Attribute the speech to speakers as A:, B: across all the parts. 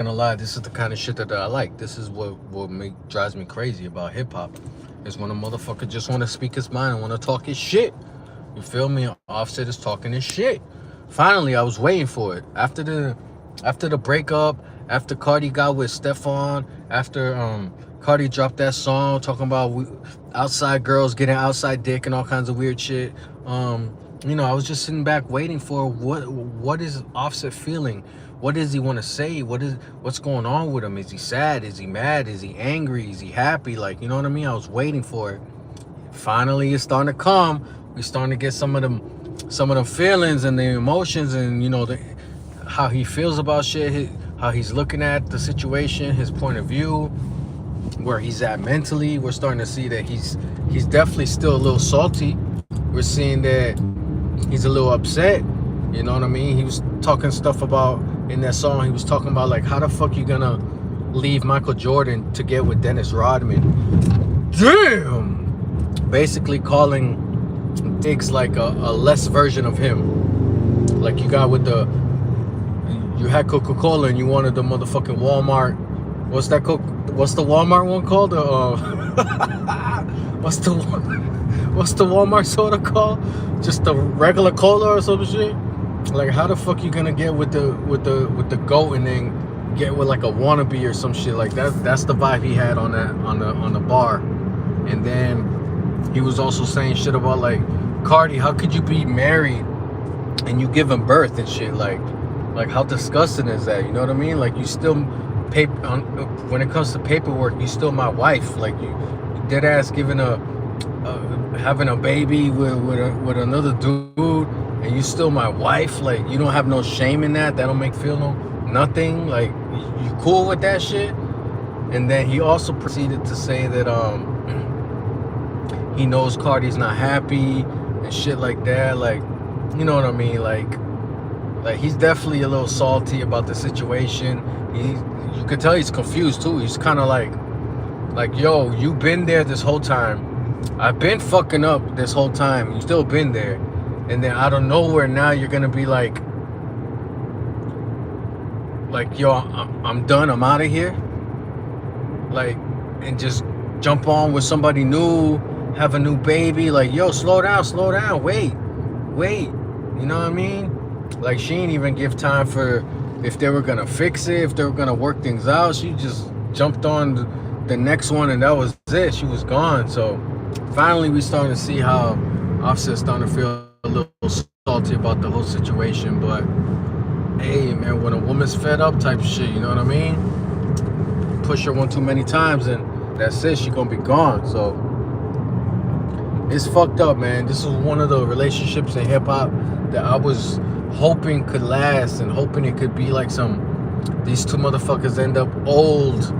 A: gonna lie, this is the kind of shit that I like. This is what drives me crazy about hip hop. Is when a motherfucker just want to speak his mind and want to talk his shit. You feel me? Offset is talking his shit. Finally, I was waiting for it. After the breakup, after Cardi got with Stefon, after Cardi dropped that song talking about outside girls getting outside dick and all kinds of weird shit. I was just sitting back waiting for what is Offset feeling? What does he want to say? What's going on with him? Is he sad? Is he mad? Is he angry? Is he happy? Like, you know what I mean? I was waiting for it. Finally, it's starting to come. We starting to get some of them feelings and the emotions, and how he feels about shit, how he's looking at the situation, his point of view, where he's at mentally. We're starting to see that he's definitely still a little salty. We're seeing that he's a little upset. You know what I mean? He was talking stuff about in that song. He was talking about like, how the fuck you gonna leave Michael Jordan to get with Dennis Rodman? Damn! Basically calling Diggs like a less version of him. Like you had Coca-Cola and you wanted the motherfucking Walmart. What's the Walmart one called? What's the Walmart soda called? Just the regular cola or some shit? Like, how the fuck you gonna get with the goat and then get with like a wannabe or some shit like that? That's the vibe he had on the bar. And then he was also saying shit about like, Cardi, how could you be married and you giving birth and shit? Like how disgusting is that? You know what I mean? Like, you still when it comes to paperwork, you still my wife. Like, you dead ass having a baby with another dude, and you still my wife. Like, you don't have no shame in that. That don't make feel nothing. Like, you cool with that shit? And then he also proceeded to say that he knows Cardi's not happy and shit like that. Like, you know what I mean? Like he's definitely a little salty about the situation. You could tell he's confused too. He's kind of like, yo, you been there this whole time. I've been fucking up this whole time. You still been there. And then out of nowhere now you're gonna be like, yo, I'm done. I'm out of here. Like, and just jump on with somebody new, have a new baby. Like, yo, slow down, wait. You know what I mean? Like, she ain't even give time for if they were gonna fix it, if they were gonna work things out. She just jumped on the next one and that was it. She was gone. So finally we starting to see how Offset's starting to feel a little salty about the whole situation. But hey, man, when a woman's fed up type shit, you know what I mean? Push her one too many times and that's it. She gonna be gone. So it's fucked up, man. This is one of the relationships in hip hop that I was hoping could last and hoping it could be like these two motherfuckers end up old,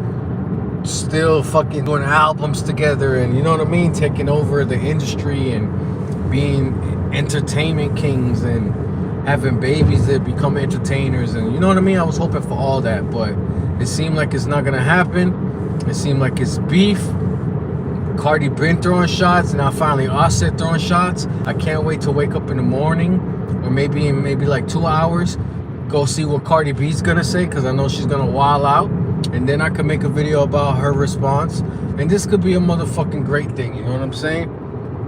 A: still fucking doing albums together, and you know what I mean, taking over the industry and being entertainment kings and having babies that become entertainers, and you know what I mean. I was hoping for all that, but it seemed like it's not gonna happen. It seemed like it's beef. Cardi been throwing shots, and now finally Offset throwing shots. I can't wait to wake up in the morning, or maybe in like 2 hours, go see what Cardi B's gonna say, because I know she's gonna wild out, and then I can make a video about her response, and this could be a motherfucking great thing. You know what I'm saying?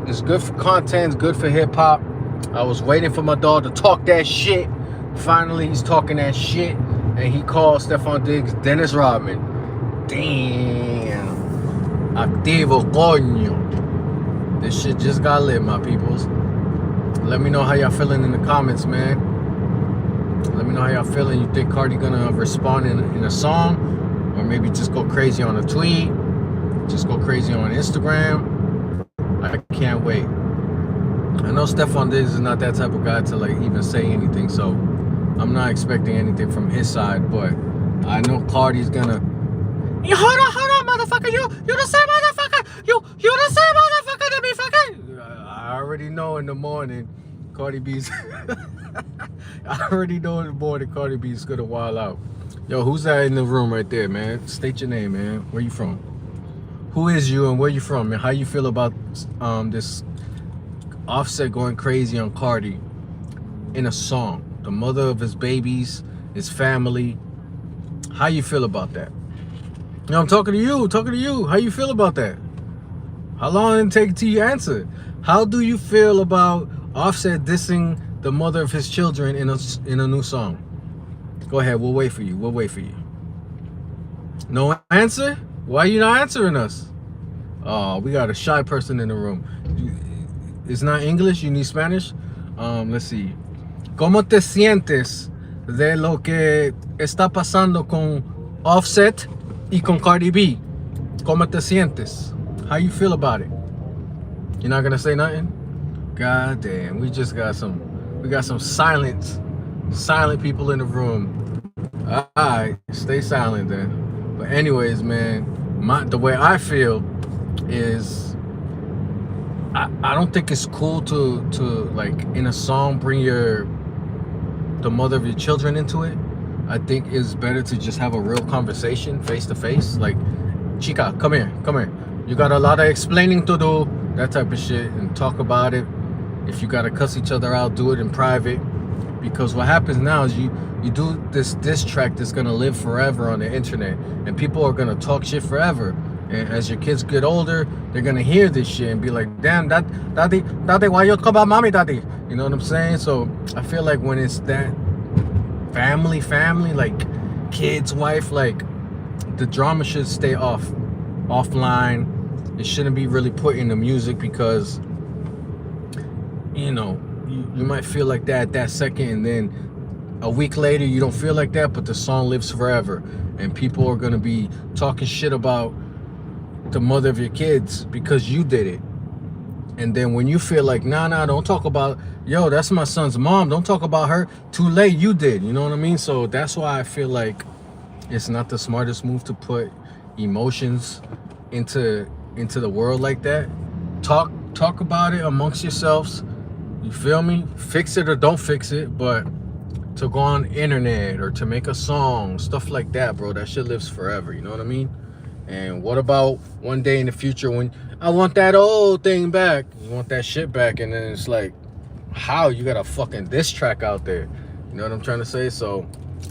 A: It's good for content, it's good for hip hop. I was waiting for my dog to talk that shit. Finally, he's talking that shit, and he called Stefon Diggs Dennis Rodman. Damn. Activo, coño. This shit just got lit, my peoples. Let me know how y'all feeling in the comments, man. Let me know how y'all feeling. You think Cardi gonna respond in a song? Or maybe just go crazy on a tweet? Just go crazy on Instagram? I can't wait. I know Stefon Diggs is not that type of guy to like even say anything, so I'm not expecting anything from his side, but I know Cardi's gonna... Hold on, motherfucker, you the same motherfucker, you the same motherfucker to me, fucking. I already know in the morning, Cardi B's. I already know in the morning, Cardi B's gonna wild out. Yo, who's that in the room right there, man? State your name, man. Where you from? Who is you and where you from, man? How you feel about this Offset going crazy on Cardi in a song? The mother of his babies, his family. How you feel about that? No, I'm talking to you. Talking to you. How you feel about that? How long did it take till you answer? How do you feel about Offset dissing the mother of his children in a new song? Go ahead. We'll wait for you. We'll wait for you. No answer? Why are you not answering us? Oh, we got a shy person in the room. It's not English. You need Spanish. Let's see. ¿Cómo te sientes de lo que está pasando con Offset y con Cardi B? ¿Cómo te sientes? How you feel about it? You're not gonna say nothing? God damn, we got some silent people in the room. Alright, stay silent then. But anyways, man, the way I feel is I don't think it's cool to like in a song bring the mother of your children into it. I think it's better to just have a real conversation face to face. Like, chica, come here. You got a lot of explaining to do, that type of shit, and talk about it. If you gotta cuss each other out, do it in private. Because what happens now is you do this diss track that's gonna live forever on the internet, and people are gonna talk shit forever. And as your kids get older, they're gonna hear this shit and be like, damn, daddy, why you come about mommy, daddy? You know what I'm saying? So I feel like when it's that family, like kids, wife, like the drama should stay offline. It shouldn't be really put in the music because, you know, you might feel like that at that second, and then a week later you don't feel like that, but the song lives forever, and people are gonna be talking shit about the mother of your kids because you did it. And then when you feel like, nah, don't talk about, yo, that's my son's mom, don't talk about her, too late, you did. You know what I mean? So that's why I feel like it's not the smartest move to put emotions into the world like that. Talk about it amongst yourselves. You feel me? Fix it or don't fix it. But to go on internet or to make a song, stuff like that, bro, that shit lives forever. You know what I mean? And what about one day in the future when I want that old thing back? You want that shit back, and then it's like, how? You got a fucking diss track out there. You know what I'm trying to say? So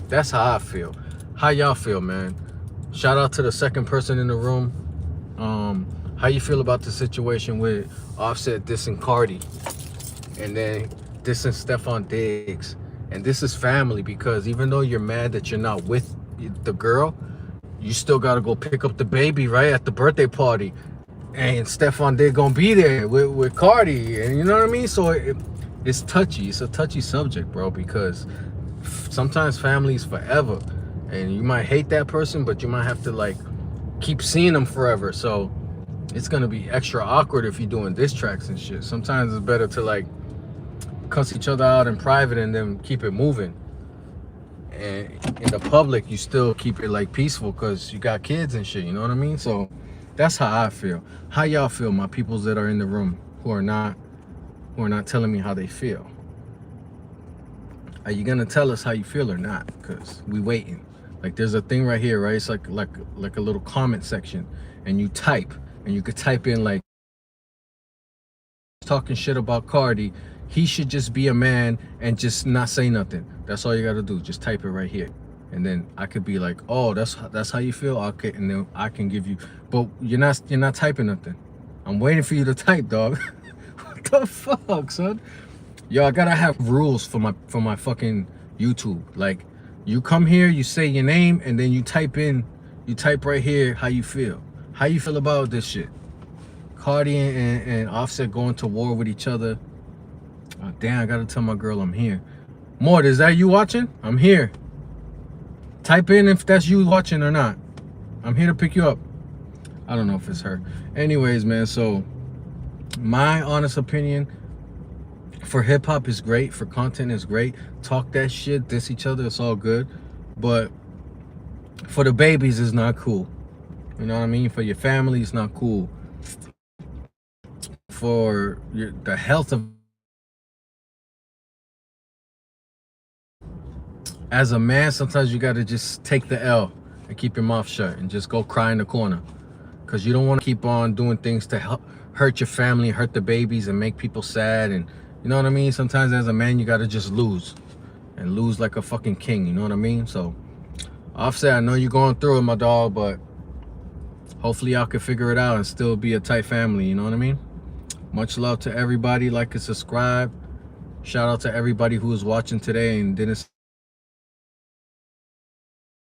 A: that's how I feel. How y'all feel, man? Shout out to the second person in the room. How you feel about the situation with Offset dissing Cardi, and then dissing Stefon Diggs? And this is family, because even though you're mad that you're not with the girl, you still gotta go pick up the baby, right, at the birthday party. And Stefon Diggs gonna be there with Cardi, and you know what I mean? So it's touchy. It's a touchy subject, bro, because sometimes family is forever, and you might hate that person, but you might have to like keep seeing them forever. So it's gonna be extra awkward if you're doing diss tracks and shit. Sometimes it's better to like cuss each other out in private and then keep it moving. And in the public, you still keep it like peaceful because you got kids and shit. You know what I mean? So that's how I feel. How y'all feel, my peoples that are in the room who are not telling me how they feel? Are you gonna tell us how you feel or not? Because we waiting. Like, there's a thing right here, right? It's like a little comment section, and you type, and you could type in like, talking shit about Cardi, he should just be a man and just not say nothing. That's all you gotta do. Just type it right here, and then I could be like, oh, that's how you feel. Okay, and then I can give you. But you're not typing nothing. I'm waiting for you to type, dog. What the fuck, son? Yo, I gotta have rules for my fucking YouTube. Like, you come here, you say your name, and then you type right here how you feel. How you feel about this shit? Cardi and Offset going to war with each other. Oh, damn, I gotta tell my girl I'm here. Mort, is that you watching? I'm here. Type in if that's you watching or not. I'm here to pick you up. I don't know if it's her. Anyways, man, so my honest opinion, for hip-hop is great, for content is great. Talk that shit, diss each other, it's all good. But for the babies, it's not cool. You know what I mean? For your family, it's not cool. For the health of... As a man, sometimes you gotta just take the L and keep your mouth shut and just go cry in the corner. Because you don't want to keep on doing things to hurt your family, hurt the babies, and make people sad. And you know what I mean? Sometimes as a man, you gotta just lose. And lose like a fucking king, you know what I mean? So Offset, I know you're going through it, my dog, but hopefully y'all can figure it out and still be a tight family, you know what I mean? Much love to everybody. Like and subscribe. Shout out to everybody who was watching today and didn't